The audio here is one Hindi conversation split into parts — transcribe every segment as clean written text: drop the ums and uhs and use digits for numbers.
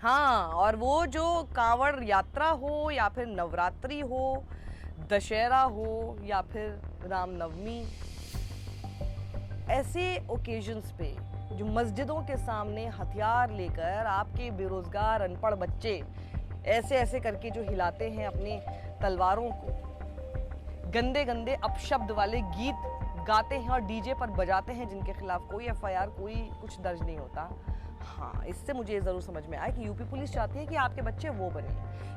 हाँ, और वो जो कांवड़ यात्रा हो या फिर नवरात्रि हो, दशहरा हो या फिर रामनवमी, ऐसे ओकेजन्स पे जो मस्जिदों के सामने हथियार लेकर आपके बेरोजगार अनपढ़ बच्चे ऐसे ऐसे करके जो हिलाते हैं अपनी तलवारों को, गंदे गंदे अपशब्द वाले गीत गाते हैं और डीजे पर बजाते हैं, जिनके खिलाफ कोई एफआईआर कोई कुछ दर्ज नहीं होता। हाँ, इससे मुझे ये ज़रूर समझ में आया कि यूपी पुलिस चाहती है कि आपके बच्चे वो बने,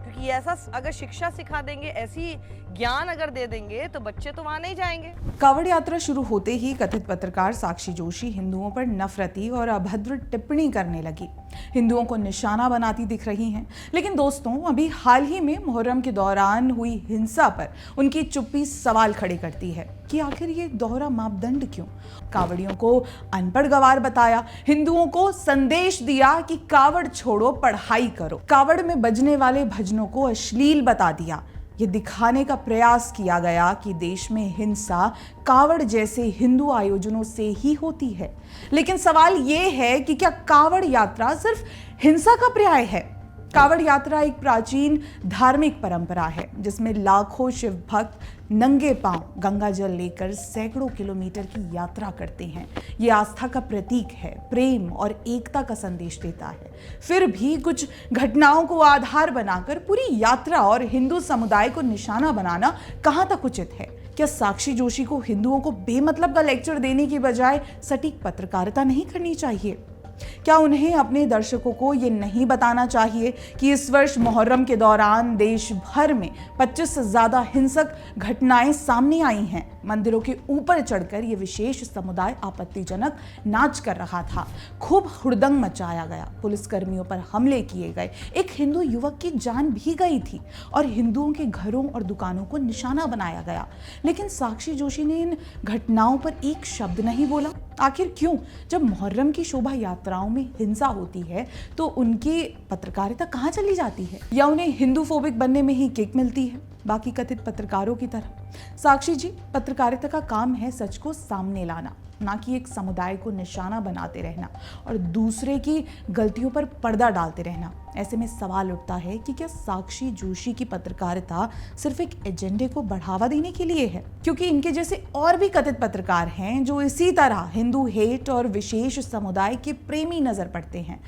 क्योंकि ऐसा अगर शिक्षा सिखा देंगे, ऐसी ज्ञान अगर दे देंगे, तो बच्चे तो वहाँ नहीं जाएंगे। कावड़ यात्रा शुरू होते ही कथित पत्रकार साक्षी जोशी हिंदुओं पर नफरती और अभद्र टिप्पणी करने लगी, हिंदुओं को निशाना बनाती दिख रही हैं। लेकिन दोस्तों, अभी हाल ही में मुहर्रम के दौरान हुई हिंसा पर उनकी चुप्पी सवाल खड़े करती है कि आखिर ये दोहरा मापदंड क्यों? कावड़ियों को अनपढ़ गवार बताया, हिंदुओं को संदेश दिया कि कावड़ छोड़ो, पढ़ाई करो, कावड़ में बजने वाले भजनों को अश्लील बता दिया। ये दिखाने का प्रयास किया गया कि देश में हिंसा कावड़ जैसे हिंदू आयोजनों से ही होती है। लेकिन सवाल ये है कि क्या कावड़ यात्रा सिर्फ हिंसा का पर्याय है? कावड़ यात्रा एक प्राचीन धार्मिक परंपरा है जिसमें लाखों शिव भक्त नंगे पांव गंगा जल लेकर सैकड़ों किलोमीटर की यात्रा करते हैं। ये आस्था का प्रतीक है, प्रेम और एकता का संदेश देता है। फिर भी कुछ घटनाओं को आधार बनाकर पूरी यात्रा और हिंदू समुदाय को निशाना बनाना कहां तक उचित है? क्या साक्षी जोशी को हिंदुओं को बेमतलब का लेक्चर देने की बजाय सटीक पत्रकारिता नहीं करनी चाहिए? क्या उन्हें अपने दर्शकों को ये नहीं बताना चाहिए कि इस वर्ष मुहर्रम के दौरान देश भर में 25 से ज्यादा हिंसक घटनाएं सामने आई हैं? मंदिरों के ऊपर चढ़कर ये विशेष समुदाय आपत्तिजनक नाच कर रहा था, खूब हुड़दंग मचाया गया, पुलिसकर्मियों पर हमले किए गए, एक हिंदू युवक की जान भी गई थी और हिंदुओं के घरों और दुकानों को निशाना बनाया गया। लेकिन साक्षी जोशी ने इन घटनाओं पर एक शब्द नहीं बोला। आखिर क्यों? जब मुहर्रम की शोभा यात्राओं में हिंसा होती है तो उनकी पत्रकारिता कहाँ चली जाती है? या उन्हें हिंदू फोबिक बनने में ही किक मिलती है बाकी कथित पत्रकारों की तरह? साक्षी जी, पत्रकारिता का काम है सच को सामने लाना, ना कि एक समुदाय को निशाना बनाते रहना और दूसरे की गलतियों पर पर्दा डालते रहना। ऐसे में सवाल उठता है कि क्या साक्षी जोशी की पत्रकारिता सिर्फ एक एजेंडे को बढ़ावा देने के लिए है? क्योंकि इनके जैसे और भी कथित पत्रकार हैं जो इसी तरह हिंदू हेट और विशेष समुदाय के प्रेमी नजर पड़ते हैं।